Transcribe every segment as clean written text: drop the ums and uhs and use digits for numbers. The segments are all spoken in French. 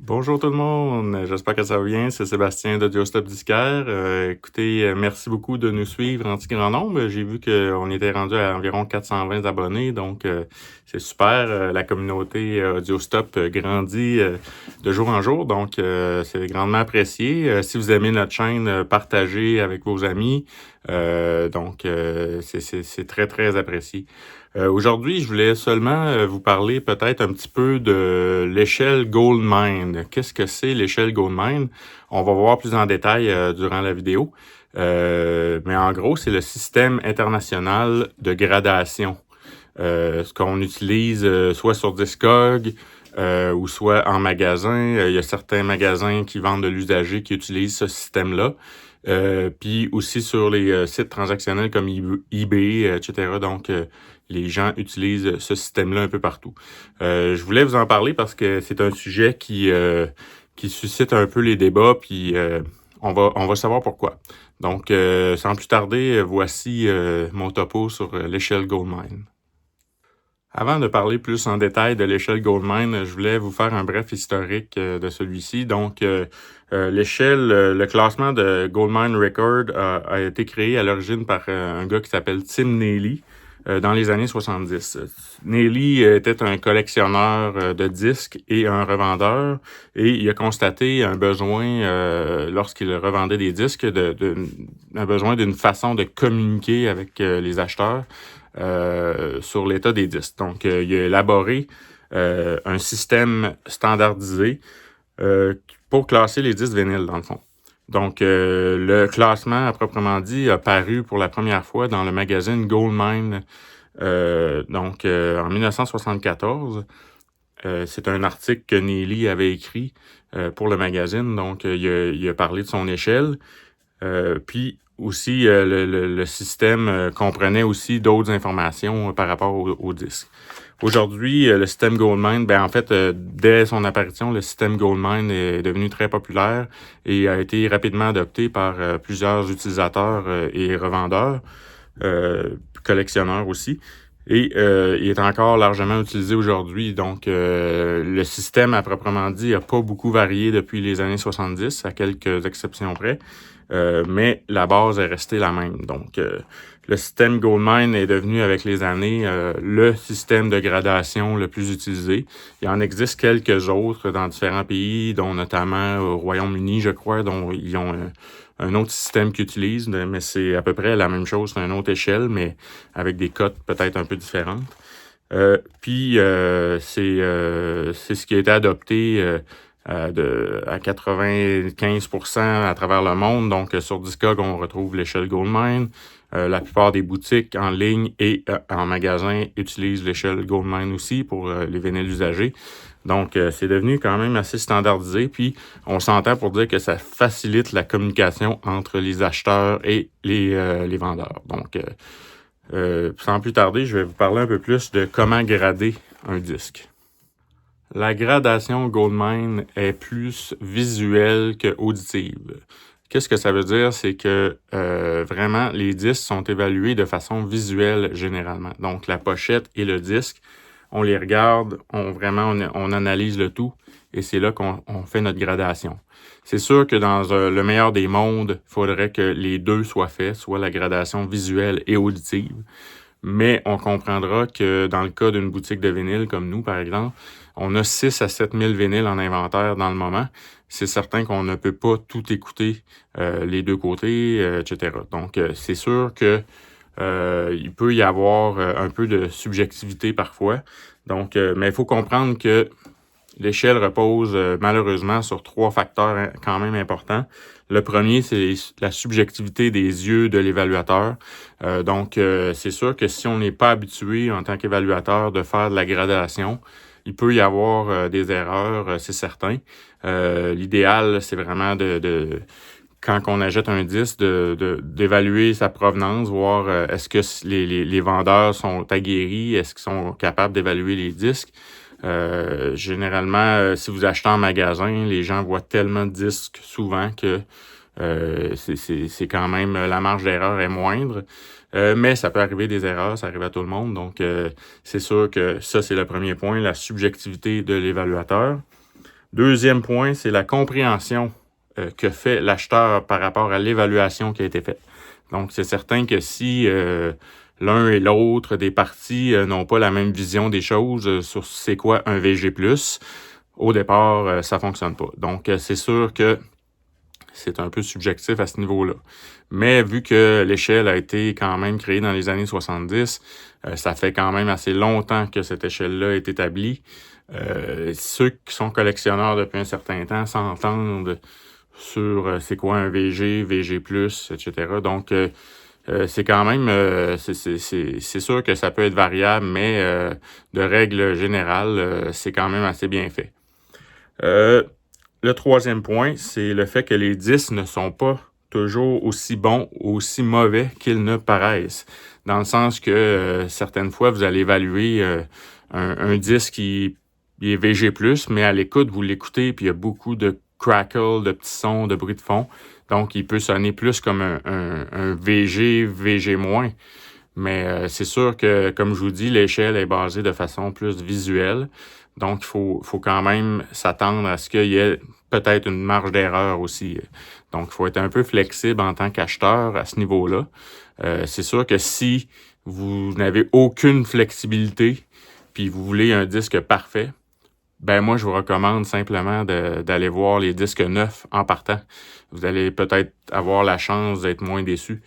Bonjour tout le monde, j'espère que ça va bien, c'est Sébastien d'Audiostop Disquaire. Écoutez, merci beaucoup de nous suivre en si grand nombre. J'ai vu qu'on était rendu à environ 420 abonnés, donc c'est super. La communauté Audiostop grandit de jour en jour, donc c'est grandement apprécié. Si vous aimez notre chaîne, partagez avec vos amis. C'est très, très apprécié. Aujourd'hui, je voulais seulement vous parler peut-être un petit peu de l'échelle Goldmine. Qu'est-ce que c'est l'échelle Goldmine? On va voir plus en détail durant la vidéo. Mais en gros, c'est le système international de gradation. Ce qu'on utilise soit sur Discog ou soit en magasin. Il y a certains magasins qui vendent de l'usager qui utilisent ce système-là. Puis aussi sur les sites transactionnels comme eBay, etc. Donc, les gens utilisent ce système-là un peu partout. Je voulais vous en parler parce que c'est un sujet qui suscite un peu les débats, puis on va savoir pourquoi. Donc, sans plus tarder, voici mon topo sur l'échelle Goldmine. Avant de parler plus en détail de l'échelle Goldmine, je voulais vous faire un bref historique de celui-ci. Donc, l'échelle, le classement de Goldmine Record a été créé à l'origine par un gars qui s'appelle Tim Neely dans les années 70. Neely était un collectionneur de disques et un revendeur, et il a constaté un besoin, lorsqu'il revendait des disques, un besoin d'une façon de communiquer avec les acheteurs sur l'état des disques. Donc, il a élaboré un système standardisé pour classer les disques vinyles, dans le fond. Donc, le classement, à proprement dit, a paru pour la première fois dans le magazine Goldmine, en 1974. C'est un article que Neely avait écrit pour le magazine. Donc, il a parlé de son échelle. Puis aussi, le système comprenait aussi d'autres informations par rapport au disque. Aujourd'hui, le système Goldmine, dès son apparition, le système Goldmine est devenu très populaire et a été rapidement adopté par plusieurs utilisateurs et revendeurs, collectionneurs aussi. Et il est encore largement utilisé aujourd'hui. Donc, le système, à proprement dit, n'a pas beaucoup varié depuis les années 70, à quelques exceptions près. Mais la base est restée la même. Donc, le système Goldmine est devenu avec les années le système de gradation le plus utilisé. Il en existe quelques autres dans différents pays, dont notamment au Royaume-Uni, je crois, dont ils ont un autre système qu'ils utilisent, mais c'est à peu près la même chose, c'est une autre échelle, mais avec des cotes peut-être un peu différentes. C'est ce qui a été adopté à 95% à travers le monde. Donc, sur Discog, on retrouve l'échelle Goldmine. La plupart des boutiques en ligne et en magasin utilisent l'échelle Goldmine aussi pour les vinyles usagés. Donc, c'est devenu quand même assez standardisé. Puis, on s'entend pour dire que ça facilite la communication entre les acheteurs et les vendeurs. Donc, sans plus tarder, je vais vous parler un peu plus de comment grader un disque. La gradation Goldmine est plus visuelle que auditive. Qu'est-ce que ça veut dire? C'est que vraiment, les disques sont évalués de façon visuelle généralement. Donc, la pochette et le disque, on les regarde, on analyse le tout, et c'est là qu'on fait notre gradation. C'est sûr que dans le meilleur des mondes, il faudrait que les deux soient faits, soit la gradation visuelle et auditive. Mais on comprendra que dans le cas d'une boutique de vinyle comme nous, par exemple, on a 6 à 7 000 vinyles en inventaire dans le moment. C'est certain qu'on ne peut pas tout écouter les deux côtés, etc. Donc, c'est sûr que il peut y avoir un peu de subjectivité parfois. Donc, mais il faut comprendre que l'échelle repose malheureusement sur 3 facteurs quand même importants. Le premier, c'est la subjectivité des yeux de l'évaluateur. C'est sûr que si on n'est pas habitué en tant qu'évaluateur de faire de la gradation, il peut y avoir des erreurs, c'est certain. L'idéal, c'est vraiment quand on achète un disque, d'évaluer sa provenance, voir est-ce que les vendeurs sont aguerris, est-ce qu'ils sont capables d'évaluer les disques. Généralement, si vous achetez en magasin, les gens voient tellement de disques souvent que c'est quand même, la marge d'erreur est moindre. Mais ça peut arriver des erreurs, ça arrive à tout le monde. Donc, c'est sûr que ça, c'est le premier point, la subjectivité de l'évaluateur. Deuxième point, c'est la compréhension que fait l'acheteur par rapport à l'évaluation qui a été faite. Donc, c'est certain que si l'un et l'autre des parties n'ont pas la même vision des choses sur c'est quoi un VG+, au départ, ça fonctionne pas. Donc, c'est sûr que c'est un peu subjectif à ce niveau-là. Mais vu que l'échelle a été quand même créée dans les années 70, ça fait quand même assez longtemps que cette échelle-là est établie. Ceux qui sont collectionneurs depuis un certain temps s'entendent sur c'est quoi un VG, VG+, etc. Donc, c'est quand même, c'est sûr que ça peut être variable, mais de règle générale, c'est quand même assez bien fait. Le troisième point, c'est le fait que les disques ne sont pas toujours aussi bons ou aussi mauvais qu'ils ne paraissent. Dans le sens que certaines fois, vous allez évaluer un disque qui est VG+, mais à l'écoute, vous l'écoutez, puis il y a beaucoup de crackle, de petits sons, de bruit de fond. Donc, il peut sonner plus comme un VG, VG-. Mais c'est sûr que, comme je vous dis, l'échelle est basée de façon plus visuelle. Donc, il faut quand même s'attendre à ce qu'il y ait peut-être une marge d'erreur aussi. Donc, il faut être un peu flexible en tant qu'acheteur à ce niveau-là. C'est sûr que si vous n'avez aucune flexibilité, puis vous voulez un disque parfait, ben moi, je vous recommande simplement d'aller voir les disques neufs en partant. Vous allez peut-être avoir la chance d'être moins déçu.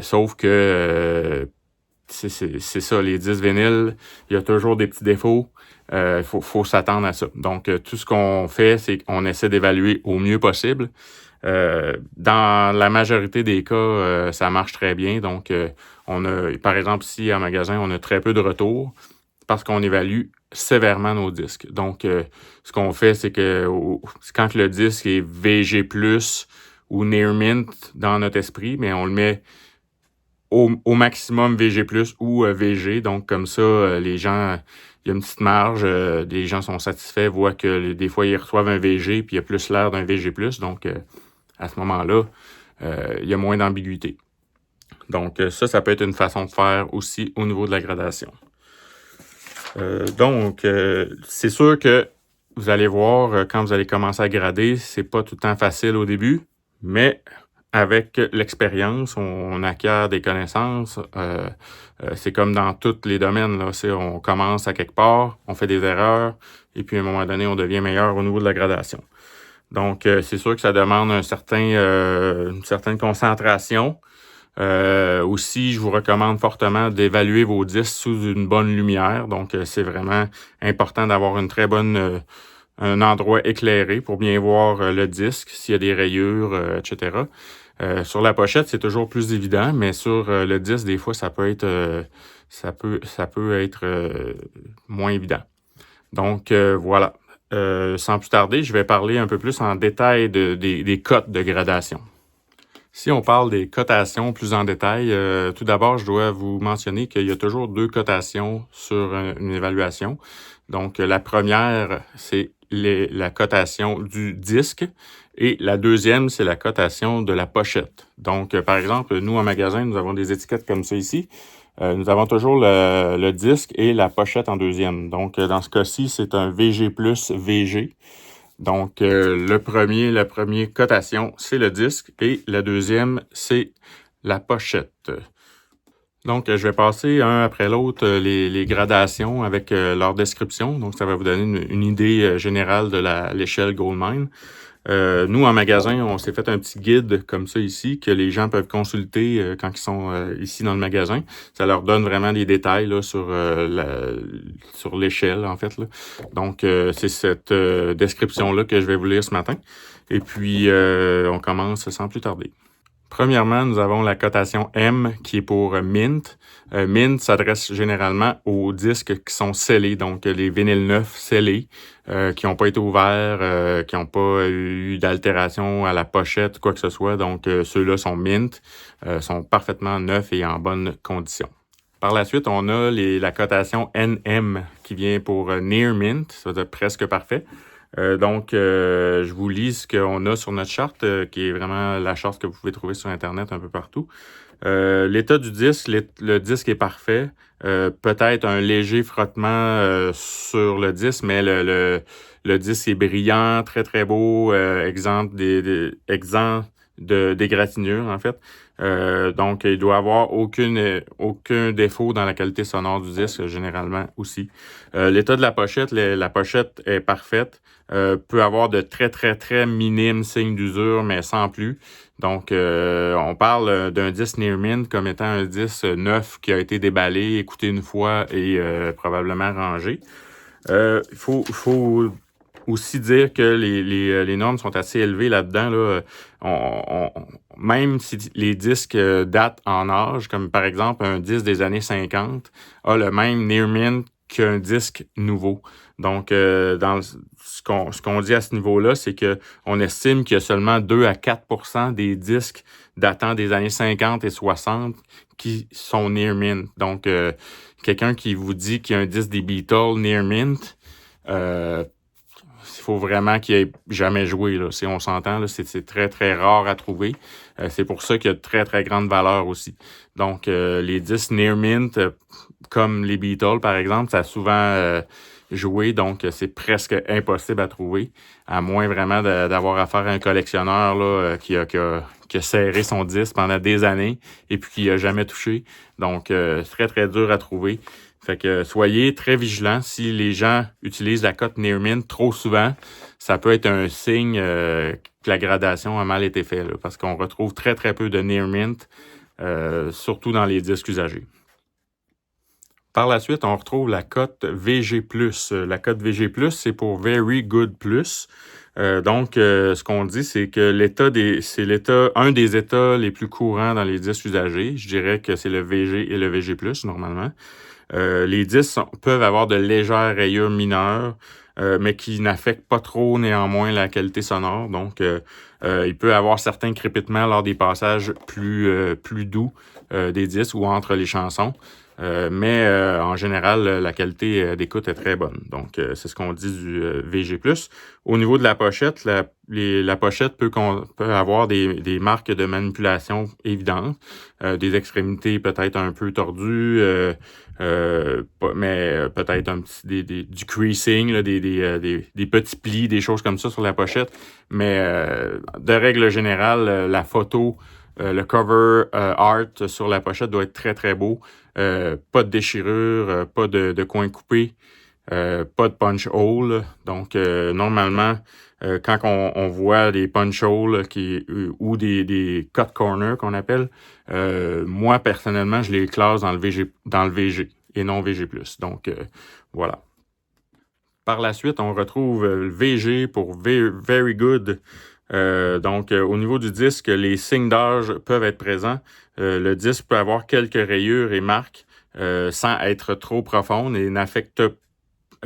Sauf que c'est ça, les disques vinyles, il y a toujours des petits défauts. Faut s'attendre à ça. Donc, tout ce qu'on fait, c'est qu'on essaie d'évaluer au mieux possible. Dans la majorité des cas, ça marche très bien. Donc, on a, par exemple, ici, en magasin, on a très peu de retours parce qu'on évalue sévèrement nos disques. Donc, ce qu'on fait, c'est que quand le disque est VG+, ou Near Mint dans notre esprit, mais on le met au maximum VG+, ou VG. Donc, comme ça, les gens, il y a une petite marge, les gens sont satisfaits, voient que des fois, ils reçoivent un VG, puis il y a plus l'air d'un VG+. Donc, à ce moment-là, il y a moins d'ambiguïté. Donc, ça peut être une façon de faire aussi au niveau de la gradation. Donc, c'est sûr que vous allez voir, quand vous allez commencer à grader, c'est pas tout le temps facile au début, mais avec l'expérience, on acquiert des connaissances. C'est comme dans tous les domaines, là. On commence à quelque part, on fait des erreurs, et puis à un moment donné, on devient meilleur au niveau de la gradation. Donc, c'est sûr que ça demande une certaine concentration. Aussi, je vous recommande fortement d'évaluer vos disques sous une bonne lumière. Donc, c'est vraiment important d'avoir une très bonne, un endroit éclairé pour bien voir le disque, s'il y a des rayures, etc. Sur la pochette, c'est toujours plus évident, mais sur le disque, des fois, ça peut être moins évident. Donc, voilà. Sans plus tarder, je vais parler un peu plus en détail des cotes de gradation. Si on parle des cotations plus en détail, tout d'abord, je dois vous mentionner qu'il y a toujours 2 cotations sur une évaluation. Donc, la première, c'est la cotation du disque et la deuxième, c'est la cotation de la pochette. Donc, par exemple, nous, en magasin, nous avons des étiquettes comme ça ici. Nous avons toujours le disque et la pochette en deuxième. Donc, dans ce cas-ci, c'est un VG plus VG. Donc, la première cotation, c'est le disque et la deuxième, c'est la pochette. Donc, je vais passer un après l'autre les gradations avec leur description. Donc, ça va vous donner une idée générale de l'échelle Goldmine. Nous, en magasin, on s'est fait un petit guide comme ça ici que les gens peuvent consulter quand ils sont ici dans le magasin. Ça leur donne vraiment des détails là, sur l'échelle, en fait. Là. Donc, c'est cette description-là que je vais vous lire ce matin. Et puis, on commence sans plus tarder. Premièrement, nous avons la cotation M qui est pour Mint. Mint s'adresse généralement aux disques qui sont scellés, donc les vinyles neufs scellés, qui n'ont pas été ouverts, qui n'ont pas eu d'altération à la pochette, quoi que ce soit. Donc, ceux-là sont Mint, sont parfaitement neufs et en bonne condition. Par la suite, on a la cotation NM qui vient pour Near Mint, ça veut dire presque parfait. Donc, je vous lis ce qu'on a sur notre charte, qui est vraiment la charte que vous pouvez trouver sur Internet un peu partout. L'état du disque, le disque est parfait. Peut-être un léger frottement sur le disque, mais le disque est brillant, très très beau, exempt exempt d'égratignure en fait. Donc, il doit avoir aucun défaut dans la qualité sonore du disque, généralement aussi. L'état de la pochette est parfaite. Peut avoir de très très très minimes signes d'usure, mais sans plus. Donc, on parle d'un disque Near Mint comme étant un disque neuf qui a été déballé, écouté une fois et probablement rangé. Faut aussi dire que les normes sont assez élevées là-dedans. Là. Même si les disques datent en âge, comme par exemple un disque des années 50, a le même Near Mint qu'un disque nouveau. Donc, dans ce qu'on dit à ce niveau-là, c'est que on estime qu'il y a seulement 2 à 4% des disques datant des années 50 et 60 qui sont Near Mint. Donc, quelqu'un qui vous dit qu'il y a un disque des Beatles Near Mint, il faut vraiment qu'il ait jamais joué. Là. Si on s'entend, là, c'est très, très rare à trouver. C'est pour ça qu'il y a de très, très grande valeur aussi. Donc, les disques Near Mint, comme les Beatles, par exemple, ça a souvent joué. Donc, c'est presque impossible à trouver, à moins vraiment d'avoir affaire à un collectionneur là, qui a serré son disque pendant des années et puis qui n'a jamais touché. Donc, c'est très, très dur à trouver. Fait que soyez très vigilants. Si les gens utilisent la cote Near Mint trop souvent, ça peut être un signe que la gradation a mal été faite. Là, parce qu'on retrouve très, très peu de Near Mint, surtout dans les disques usagés. Par la suite, on retrouve la cote VG+. La cote VG+, c'est pour Very Good Plus. Donc, ce qu'on dit, c'est que c'est un des états les plus courants dans les disques usagés. Je dirais que c'est le VG et le VG+, normalement. Les disques peuvent avoir de légères rayures mineures, mais qui n'affectent pas trop néanmoins la qualité sonore. Donc, il peut y avoir certains crépitements lors des passages plus doux des disques ou entre les chansons. Mais en général, la qualité d'écoute est très bonne. Donc, c'est ce qu'on dit du VG+. Au niveau de la pochette, la pochette peut avoir des marques de manipulation évidentes, des extrémités peut-être un peu tordues, mais peut-être du creasing, là, des petits plis, des choses comme ça sur la pochette. Mais de règle générale, la photo, le cover art sur la pochette doit être très, très beau. Pas de déchirure, pas de coin coupé, pas de punch hole. Donc, normalement, quand on voit des punch holes ou des cut corners qu'on appelle, moi, personnellement, je les classe dans le VG et non VG+. Donc, voilà. Par la suite, on retrouve le VG pour Very Good. Donc, au niveau du disque, les signes d'âge peuvent être présents. Le disque peut avoir quelques rayures et marques sans être trop profondes et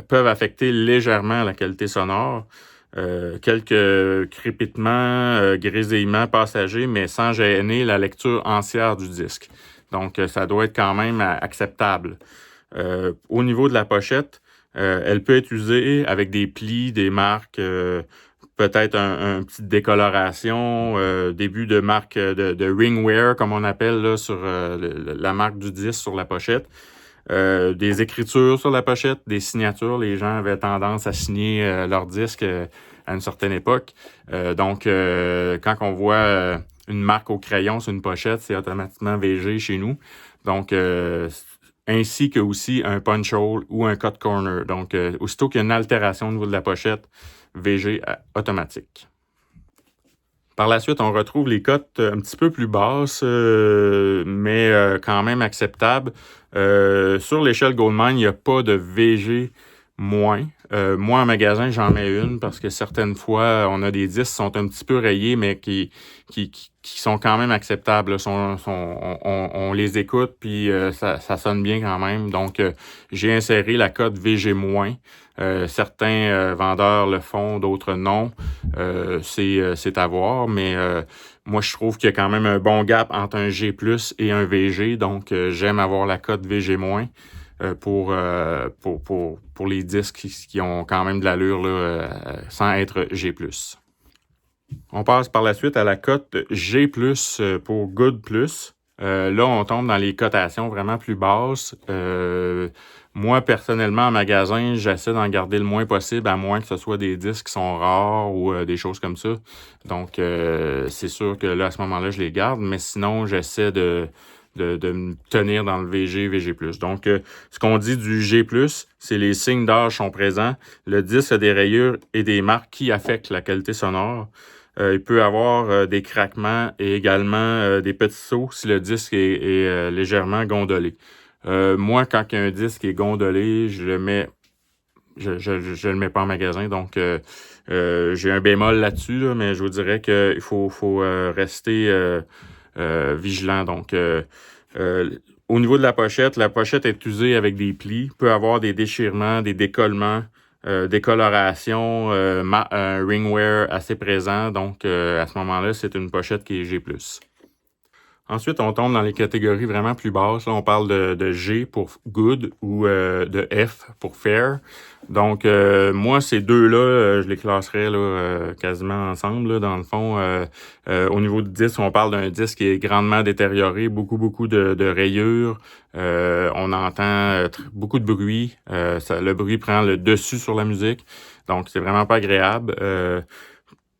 peuvent affecter légèrement la qualité sonore. Quelques crépitements, grésillements passagers, mais sans gêner la lecture entière du disque. Donc, ça doit être quand même acceptable. Au niveau de la pochette, elle peut être usée avec des plis, des marques, peut-être un petite décoloration, début de marque de ringwear, comme on appelle là, sur la marque du disque sur la pochette. Des écritures sur la pochette, des signatures. Les gens avaient tendance à signer leur disque à une certaine époque. Donc, quand on voit une marque au crayon sur une pochette, c'est automatiquement VG chez nous. Donc, ainsi que aussi un punch hole ou un cut corner. Donc, aussitôt qu'il y a une altération au niveau de la pochette, VG automatique. Par la suite, on retrouve les cotes un petit peu plus basses, mais quand même acceptables. Sur l'échelle Goldmine, il n'y a pas de VG moins. Moi, en magasin, j'en mets une parce que certaines fois, on a des disques qui sont un petit peu rayés, mais qui sont quand même acceptables. On les écoute, puis ça sonne bien quand même. Donc, j'ai inséré la cote VG-. Certains vendeurs le font, d'autres non. C'est à voir, mais moi, je trouve qu'il y a quand même un bon gap entre un G+ et un VG. Donc, j'aime avoir la cote VG-. pour les disques qui ont quand même de l'allure là, sans être G+. On passe par la suite à la cote G+, pour Good+. Là, on tombe dans les cotations vraiment plus basses. Moi, personnellement, en magasin, j'essaie d'en garder le moins possible, à moins que ce soit des disques qui sont rares ou des choses comme ça. Donc, c'est sûr que là, à ce moment-là, je les garde, mais sinon, j'essaie de me tenir dans le VG+. Donc, ce qu'on dit du G+, c'est les signes d'âge sont présents. Le disque a des rayures et des marques qui affectent la qualité sonore. Il peut avoir des craquements et également des petits sauts si le disque est légèrement gondolé. Moi, quand un disque est gondolé, je le mets le mets pas en magasin, donc j'ai un bémol là-dessus, là, mais je vous dirais qu'il faut rester vigilant. Donc, au niveau de la pochette est usée avec des plis, peut avoir des déchirements, des décollements, décoloration, un ringwear assez présent. Donc, à ce moment-là, c'est une pochette qui est G+. Ensuite, on tombe dans les catégories vraiment plus basses. Là, on parle de G pour good ou de F pour fair. Donc, moi, ces deux-là, je les classerais là, quasiment ensemble. Là, dans le fond, au niveau du disque, on parle d'un disque qui est grandement détérioré, beaucoup de rayures. On entend beaucoup de bruit. Le bruit prend le dessus sur la musique. Donc, c'est vraiment pas agréable.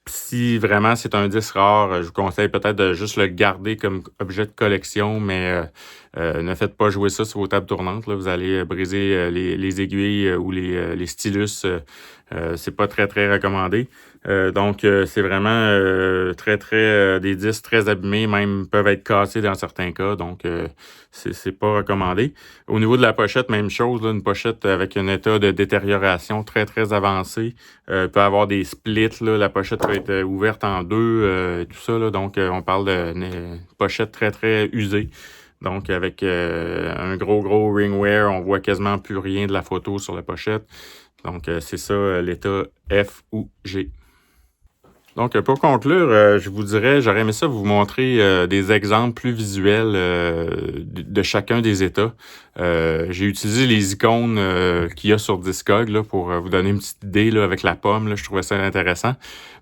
Si vraiment c'est un disque rare, je vous conseille peut-être de juste le garder comme objet de collection, mais ne faites pas jouer ça sur vos tables tournantes. Là. Vous allez briser les aiguilles ou les stylus. C'est pas très, très recommandé. Donc, c'est vraiment des disques très abîmés, même peuvent être cassés dans certains cas. Donc, c'est pas recommandé. Au niveau de la pochette, même chose. Là, une pochette avec un état de détérioration très, très avancé. Peut avoir des splits. Là, la pochette peut être ouverte en deux, tout ça. Là, donc, on parle d'une pochette très, très usée. Donc, avec un gros ringwear, on voit quasiment plus rien de la photo sur la pochette. Donc, c'est ça l'état F ou G. Donc, pour conclure, je vous dirais, j'aurais aimé ça vous montrer des exemples plus visuels de chacun des états. J'ai utilisé les icônes qu'il y a sur Discog là, pour vous donner une petite idée là, avec la pomme. Là, je trouvais ça intéressant.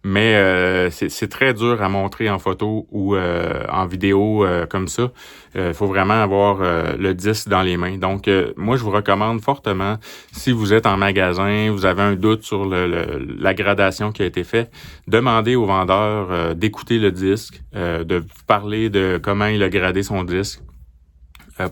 Mais c'est très dur à montrer en photo ou en vidéo comme ça. Il faut vraiment avoir le disque dans les mains. Donc, moi, je vous recommande fortement, si vous êtes en magasin, vous avez un doute sur la gradation qui a été faite, demandez au vendeur d'écouter le disque, de vous parler de comment il a gradé son disque.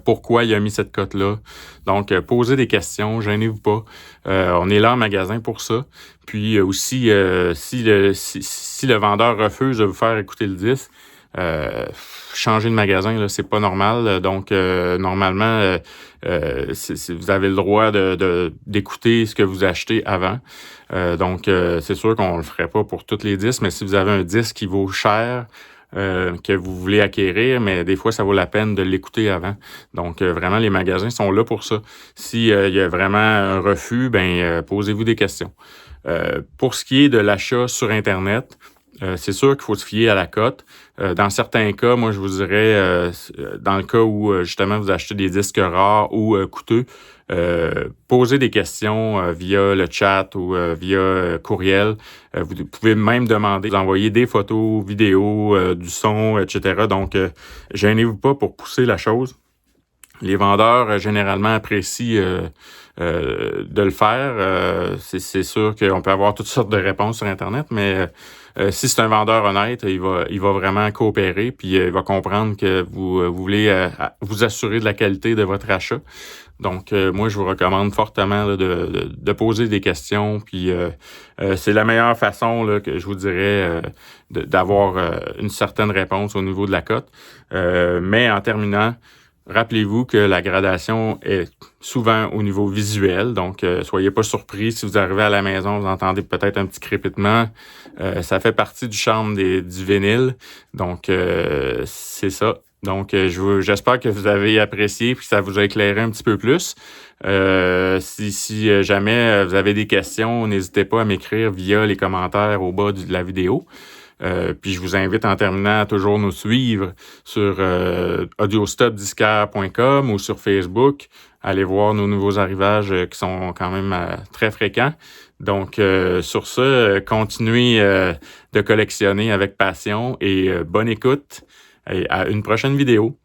Pourquoi il a mis cette cote-là. Donc, posez des questions, gênez-vous pas. On est là en magasin pour ça. Puis aussi, si le vendeur refuse de vous faire écouter le disque, changer de magasin, là, c'est pas normal. Donc, normalement, vous avez le droit d'écouter ce que vous achetez avant. Donc, c'est sûr qu'on le ferait pas pour tous les disques, mais si vous avez un disque qui vaut cher, que vous voulez acquérir, mais des fois, ça vaut la peine de l'écouter avant. Donc, vraiment, les magasins sont là pour ça. S'il y a vraiment un refus, posez-vous des questions. Pour ce qui est de l'achat sur Internet, c'est sûr qu'il faut se fier à la cote. Dans certains cas, moi, je vous dirais, dans le cas où, justement, vous achetez des disques rares ou coûteux, posez des questions via le chat ou via courriel. Vous pouvez même demander d'envoyer des photos, vidéos, du son, etc. Donc, gênez-vous pas pour pousser la chose. Les vendeurs, généralement, apprécient de le faire. C'est sûr qu'on peut avoir toutes sortes de réponses sur Internet, mais si c'est un vendeur honnête, il va vraiment coopérer, puis il va comprendre que vous voulez vous assurer de la qualité de votre achat. Donc, moi, je vous recommande fortement là, de poser des questions, puis c'est la meilleure façon là, que je vous dirais d'avoir une certaine réponse au niveau de la cote. Mais en terminant, rappelez-vous que la gradation est souvent au niveau visuel, donc soyez pas surpris si vous arrivez à la maison, vous entendez peut-être un petit crépitement. Ça fait partie du charme du vinyle, donc c'est ça. Donc, j'espère que vous avez apprécié et que ça vous a éclairé un petit peu plus. Si jamais vous avez des questions, n'hésitez pas à m'écrire via les commentaires au bas de la vidéo. Puis je vous invite en terminant à toujours nous suivre sur audiostopdisquaire.com ou sur Facebook. Allez voir nos nouveaux arrivages qui sont quand même très fréquents. Donc, sur ce, continuez de collectionner avec passion et bonne écoute et à une prochaine vidéo.